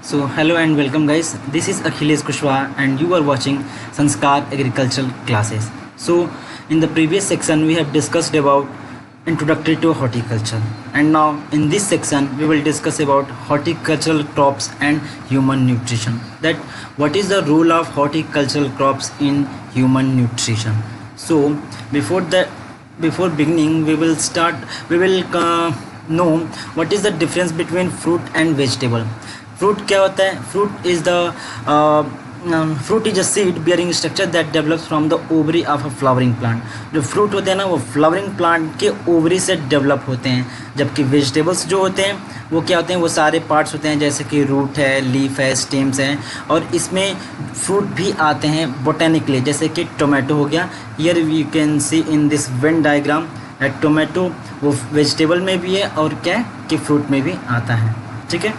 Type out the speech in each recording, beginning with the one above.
So hello and welcome guys. This is Akhilesh Kushwaha and you are watching Sanskar Agricultural Classes. So in the previous section we have discussed about introductory to horticulture, and now in this section we will discuss about horticultural crops and human nutrition. That what is the role of horticultural crops in human nutrition. So before that, before beginning we will know what is the difference between fruit and vegetable. Fruit क्या होता है? Fruit is a seed bearing structure that develops from the ovary of a flowering plant. जो fruit होते हैं ना, वो flowering plant के ovary से डेवलप होते हैं. जबकि वेजिटेबल्स जो होते हैं वो क्या होते हैं, वो सारे पार्ट्स होते हैं, जैसे कि रूट है, लीफ है, स्टेम्स हैं, और इसमें फ्रूट भी आते हैं बोटेनिकली. जैसे कि टोमेटो हो गया. Here you can see in this Venn diagram that tomato वो वेजिटेबल में भी है और क्या है कि फ्रूट में भी आता है. ठीक है.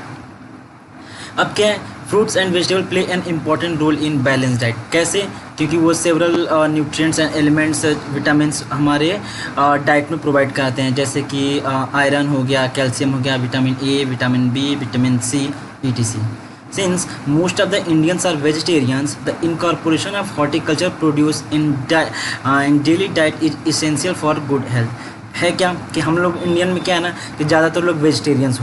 अब क्या है, fruits and vegetable play an important role in balance diet. कैसे? क्योंकि वो several nutrients and elements, vitamins हमारे डाइट में प्रोवाइड कराते हैं. जैसे कि आयरन हो गया, कैल्शियम हो गया, vitamin A, vitamin B, vitamin C, etc. Since most of the Indians are vegetarians, the incorporation of horticulture produce in daily diet is essential for good health. है क्या कि हम लोग इंडियन में क्या है ना कि ज़्यादातर लोग वेजिटेरियंस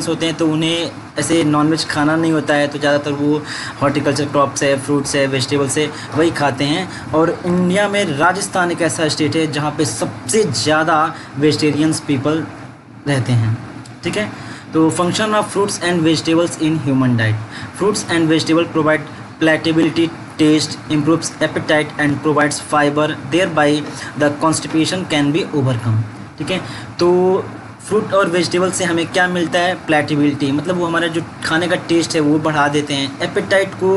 होते हैं, तो उन्हें ऐसे नॉनवेज खाना नहीं होता है, तो ज़्यादातर वो हॉर्टिकल्चर क्रॉप्स है, फ्रूट्स है, वेजिटेबल्स है, वही खाते हैं. और इंडिया में राजस्थान एक ऐसा स्टेट है जहाँ पे सबसे ज़्यादा वेजिटेरियंस पीपल रहते हैं. ठीक है. तो function of fruits and vegetables in human diet. Fruits and vegetable provide palatability, taste, improves appetite and provides fiber, thereby the constipation can be overcome. ठीक है. तो फ्रूट और वेजिटेबल से हमें क्या मिलता है? प्लेटेबिलिटी, मतलब वो हमारा जो खाने का टेस्ट है वो बढ़ा देते हैं. एपेटाइट को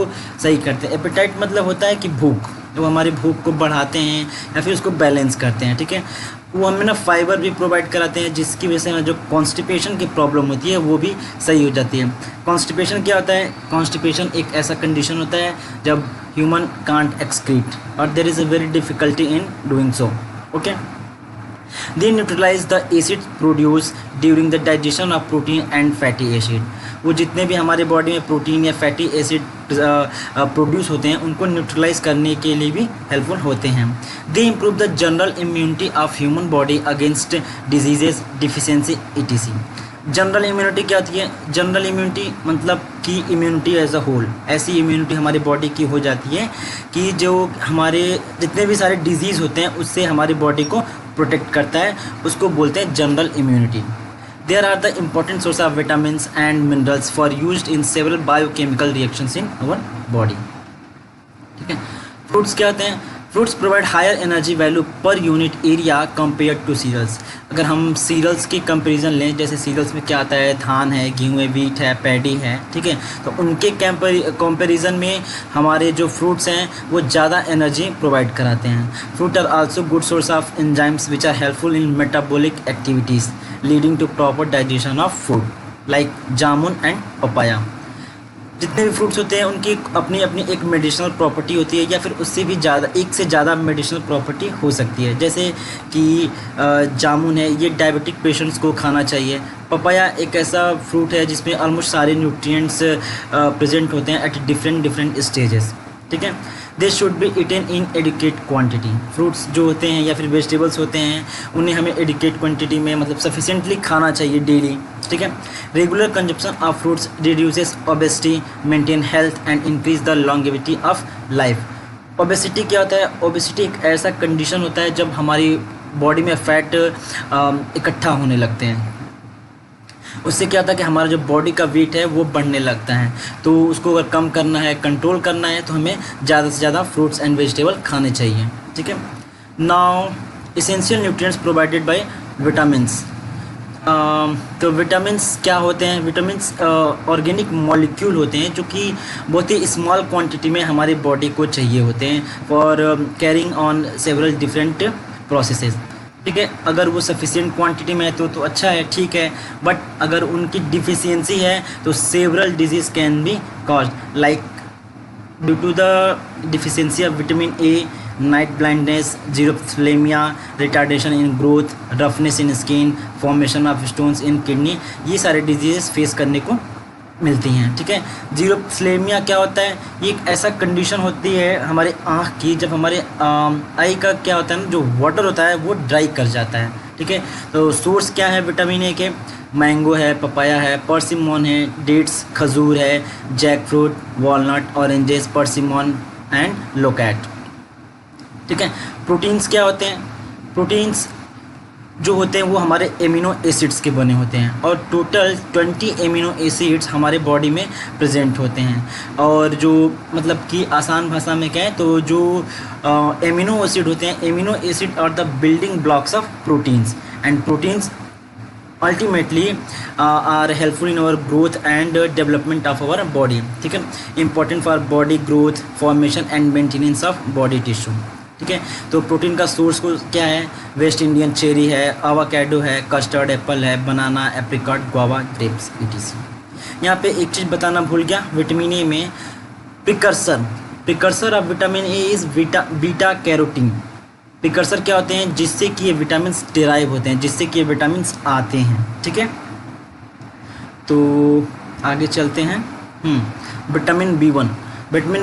सही करते हैं. एपेटाइट मतलब होता है कि भूख, वो हमारी भूख को बढ़ाते हैं या फिर उसको बैलेंस करते हैं. ठीक है. वो हमें ना फाइबर भी प्रोवाइड कराते हैं, जिसकी वजह से ना जो कॉन्स्टिपेशन की प्रॉब्लम होती है वो भी सही हो जाती है. कॉन्स्टिपेशन क्या होता है? कॉन्स्टिपेशन एक ऐसा कंडीशन होता है जब ह्यूमन कांट एक्सक्रीट और there is a very difficulty in doing so. Okay. They neutralize the acid produced during the digestion of protein and fatty acid. वो जितने भी हमारे बॉडी में प्रोटीन या फैटी एसिड प्रोड्यूस होते हैं उनको न्यूट्रलाइज करने के लिए भी हेल्पफुल होते हैं. दे improve the general immunity of human body against diseases, deficiency, etc. General immunity क्या होती है? जनरल इम्यूनिटी मतलब कि इम्यूनिटी एज अ होल. ऐसी इम्यूनिटी हमारी बॉडी की हो जाती है कि जो हमारे जितने भी सारे डिजीज़ होते हैं उससे हमारी बॉडी को प्रोटेक्ट करता है. उसको बोलते हैं general immunity. There are the important source of vitamins and minerals for used in several biochemical reactions in our body. ठीक है. फ्रूट्स क्या होते हैं? Fruits provide higher energy value per unit area compare to cereals. अगर हम serials की comparison लें, जैसे सीरियल्स में क्या आता है? धान है, गेहूँ है, वीट है, पैडी है. ठीक है. तो उनके कंपैरिजन में हमारे जो फ्रूट्स हैं वो ज़्यादा एनर्जी प्रोवाइड कराते हैं. Fruit are also good source of enzymes which are helpful in metabolic activities leading to proper digestion of food, like jamun and papaya. जितने भी फ्रूट्स होते हैं उनकी अपनी अपनी एक मेडिसिनल प्रॉपर्टी होती है, या फिर उससे भी ज़्यादा, एक से ज़्यादा मेडिसिनल प्रॉपर्टी हो सकती है. जैसे कि जामुन है, ये डायबिटिक पेशेंट्स को खाना चाहिए. पपाया एक ऐसा फ्रूट है जिसमें ऑलमोस्ट सारे न्यूट्रिएंट्स प्रेजेंट होते हैं एट डिफरेंट स्टेजेस. ठीक है. They should be eaten in adequate quantity. Fruits जो होते हैं या फिर वेजिटेबल्स होते हैं उन्हें हमें एडिकेट क्वांटिटी में, मतलब सफिशिएंटली खाना चाहिए डेली. ठीक है. Regular consumption of fruits reduces obesity, maintain health and increase the longevity of life. Obesity क्या होता है? ओबेसिटी एक ऐसा कंडीशन होता है जब हमारी बॉडी में फैट इकट्ठा होने लगते हैं. उससे क्या होता है कि हमारा जो बॉडी का वेट है वो बढ़ने लगता है. तो उसको अगर कम करना है, कंट्रोल करना है, तो हमें ज़्यादा से ज़्यादा फ्रूट्स एंड वेजिटेबल खाने चाहिए. ठीक है. Now essential nutrients provided by vitamins. तो विटामिन्स क्या होते हैं? विटामिन्स ऑर्गेनिक मॉलिक्यूल होते हैं जो कि बहुत ही स्मॉल क्वांटिटी में हमारी बॉडी को चाहिए होते हैं for carrying on several different processes. ठीक है. अगर वो सफिशिएंट क्वांटिटी में है तो अच्छा है, ठीक है. बट अगर उनकी डिफिशियंसी है तो several diseases can be caused, like due to the deficiency of vitamin A, night blindness, xerophthalmia, retardation in growth, roughness in skin, formation of stones in kidney. ये सारे डिजीजेस फेस करने को मिलती हैं, ठीक है। जीरोप्थेल्मिया क्या होता है, ये एक ऐसा कंडीशन होती है हमारे आँख की, जब हमारे आई का क्या होता है ना, जो वाटर होता है वो ड्राई कर जाता है, ठीक है। तो सोर्स क्या है विटामिन ए के, मैंगो है, पपाया है, पर्सिमन है, डेट्स खजूर है, jack fruit, walnut, oranges, persimmon and loquat, ठीक है। प्रोटीन्स क्या होते हैं, प्रोटीन्स जो होते हैं वो हमारे एमिनो एसिड्स के बने होते हैं, और टोटल 20 एमिनो एसिड्स हमारे बॉडी में प्रेजेंट होते हैं। और जो मतलब कि आसान भाषा में कहें तो जो एमिनो एसिड होते हैं, amino acid are the building blocks of proteins, and proteins ultimately are helpful in our growth and development of our body, ठीक है। Important for body growth, formation and maintenance of body tissue, ठीक है। तो protein का source को क्या है, waste Indian cherry है, आवाकैडो है, कस्टर्ड एप्पल है, बनाना, एप्रिकॉट, गुआवा, ग्रेप्स etc। यहाँ पे एक चीज़ बताना भूल गया, विटामिन ए में precursor of vitamin A is beta carotene. Precursor क्या होते हैं, जिससे कि ये विटामिन डिराइव होते हैं, जिससे कि ये विटामिन आते हैं, ठीक है। तो आगे चलते हैं। विटामिन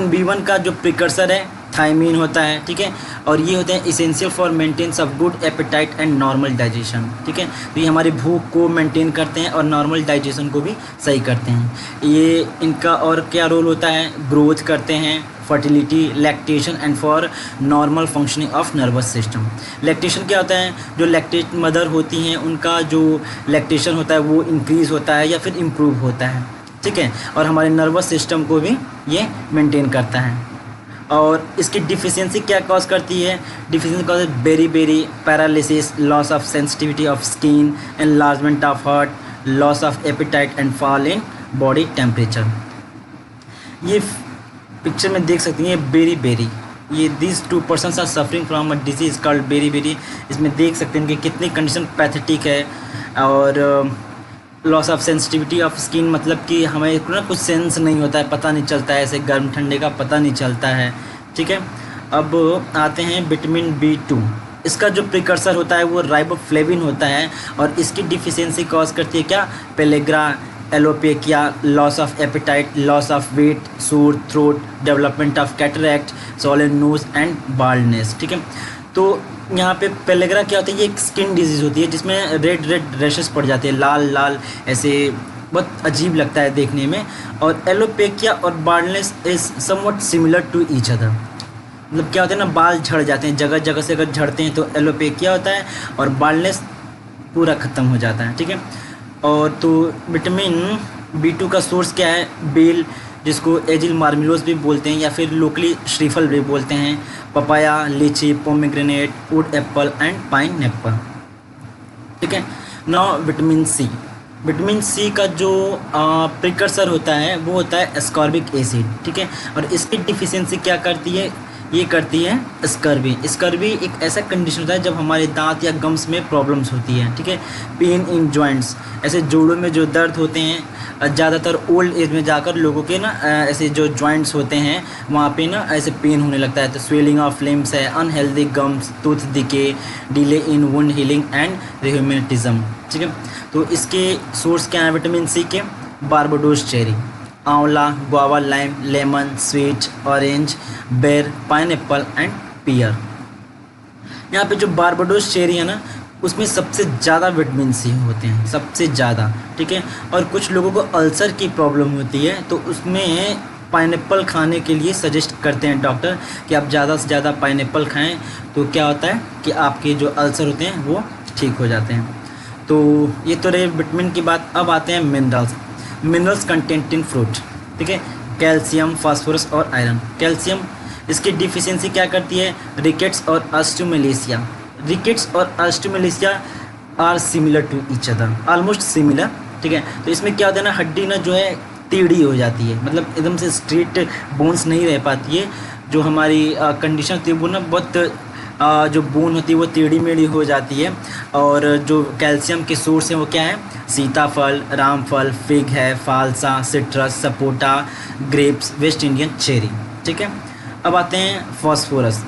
बी1 का जो प्रिकर्सर है थायमीन होता है, ठीक है। और ये होते हैं essential for maintenance of good appetite and normal digestion, ठीक है। तो ये हमारी भूख को मेंटेन करते हैं और नॉर्मल डाइजेशन को भी सही करते हैं। ये इनका और क्या रोल होता है, ग्रोथ करते हैं, fertility, lactation and for normal functioning of nervous system. Lactation क्या होता है, जो लैक्टेट मदर होती हैं उनका जो लैक्टेशन होता है वो इंक्रीज़ होता है या फिर इम्प्रूव होता है, ठीक है। और हमारे नर्वस सिस्टम को भी ये मेंटेन करता है। और इसकी डिफिशियंसी क्या कॉज करती है, deficiency cause beri paralysis, loss of sensitivity of skin, enlargement of heart, loss of appetite and fall in body temperature. ये पिक्चर में देख सकती हैं बेरी, ये this 2 persons are suffering from a disease called beri. इसमें देख सकते हैं कि कितनी कंडीशन पैथेटिक है। और loss of sensitivity of skin मतलब कि हमें ना कुछ सेंस नहीं होता है, पता नहीं चलता है, ऐसे गर्म ठंडे का पता नहीं चलता है, ठीक है। अब आते हैं विटामिन B2। इसका जो प्रिकर्सर होता है वो राइबोफ्लेविन होता है, और इसकी डिफिशियंसी कॉज करती है क्या, pellagra, alopecia, loss of appetite, loss of weight, sore throat, development of cataract, swollen nose and baldness, ठीक है। तो यहाँ पे पेलेग्रा क्या होता है, ये एक स्किन डिजीज़ होती है जिसमें रेड रैशेस पड़ जाते हैं, लाल ऐसे, बहुत अजीब लगता है देखने में। और एलोपेकिया और baldness is somewhat similar to each other, मतलब क्या होता है ना, बाल झड़ जाते हैं, जगह जगह से अगर झड़ते हैं तो एलोपेकिया होता है, और बाल्डनेस पूरा ख़त्म हो जाता है, ठीक है। और तो विटामिन B2 का सोर्स क्या है, बेल, जिसको एजिल मार्मिलोस भी बोलते हैं या फिर लोकली श्रीफल भी बोलते हैं, पपाया, लीची, pomegranate, wood apple and pine Apple, ठीक है। नाउ विटामिन सी का जो प्रिकर्सर होता है वो होता है एस्कॉर्बिक एसिड, ठीक है। और इसकी डिफिशियंसी क्या करती है, ये करती है स्कर्वी एक ऐसा कंडीशन होता है जब हमारे दांत या गम्स में प्रॉब्लम्स होती है, ठीक है। पेन इन जॉइंट्स, ऐसे जोड़ों में जो दर्द होते हैं, ज़्यादातर ओल्ड एज में जाकर लोगों के ना ऐसे जो जॉइंट्स होते हैं वहाँ पे ना ऐसे पेन होने लगता है। तो स्वेलिंग ऑफ लिम्स है, unhealthy gums, tooth decay, delay in wound healing and rheumatism, ठीक है। तो इसके सोर्स क्या है विटामिन सी के, बारबाडोस चेरी, आंवला, guava, lime, lemon, sweet, orange, बेर, पाइनएप्पल एंड पियर। यहाँ पे जो बारबाडोस चेरी है ना उसमें सबसे ज़्यादा विटामिन सी होते हैं, सबसे ज़्यादा, ठीक है। और कुछ लोगों को अल्सर की प्रॉब्लम होती है तो उसमें पाइनएप्पल खाने के लिए सजेस्ट करते हैं डॉक्टर कि आप ज़्यादा से ज़्यादा पाइनएप्पल खाएं, तो क्या होता है कि आपके जो अल्सर होते हैं वो ठीक हो जाते हैं। तो ये तो रहे विटामिन की बात। अब आते हैं मिनरल्स कंटेंट इन फ्रूट, ठीक है। कैल्शियम, फास्फोरस और आयरन। कैल्शियम, इसकी डिफिशियंसी क्या करती है, रिकेट्स और osteomalacia are similar to each other, almost similar, ठीक है। तो इसमें क्या होता है ना, हड्डी ना जो है टेढ़ी हो जाती है, मतलब एकदम से स्ट्रेट बोन्स नहीं रह पाती है। जो हमारी कंडीशन होती है वो ना बहुत जो बोन होती है वो टेढ़ी मेढ़ी हो जाती है। और जो कैल्शियम के सोर्स हैं वो क्या है, सीताफल, रामफल, फिग है, फालसा, citrus, sapota, grapes, West Indian cherry, ठीक है। अब आते हैं phosphorus.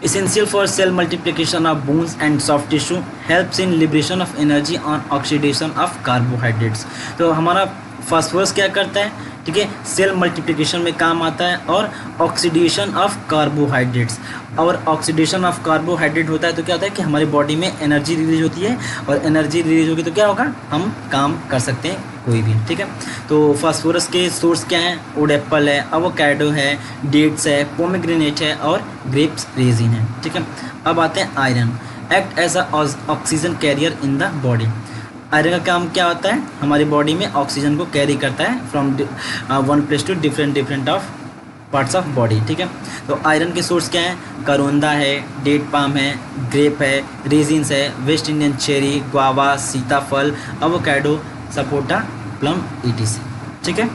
Essential for cell multiplication of bones and soft tissue, helps in liberation of energy on oxidation of carbohydrates। तो हमारा फास्फोरस क्या करता है, ठीक है, सेल मल्टीप्लिकेशन में काम आता है, और ऑक्सीडेशन ऑफ कार्बोहाइड्रेट्स। और ऑक्सीडेशन ऑफ कार्बोहाइड्रेट होता है तो क्या होता है कि हमारी बॉडी में एनर्जी रिलीज होती है, और एनर्जी रिलीज होगी तो क्या होगा, हम काम कर सकते हैं कोई भी, ठीक है। तो फास्फोरस के सोर्स क्या हैं, वुड एप्पल है, एवोकाडो है, डेट्स है, पोमेग्रेनेट है, और ग्रेप्स रेजिन है, ठीक है। अब आते हैं iron, act as a oxygen carrier in the body. Iron का काम क्या होता है, हमारी बॉडी में ऑक्सीजन को कैरी करता है from one place to different of parts of body, ठीक है। तो आयरन के सोर्स क्या हैं, करोंदा है, डेट पाम है, ग्रेप है, रेजिन्स है, वेस्ट इंडियन चेरी, गुआवा, सीताफल, एवोकाडो, सपोटा, प्लम, etc, ठीक है।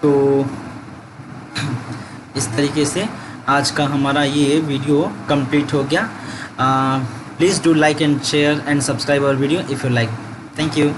तो इस तरीके से आज का हमारा ये वीडियो कंप्लीट हो गया। Please do like and share and subscribe our video if you like. Thank you.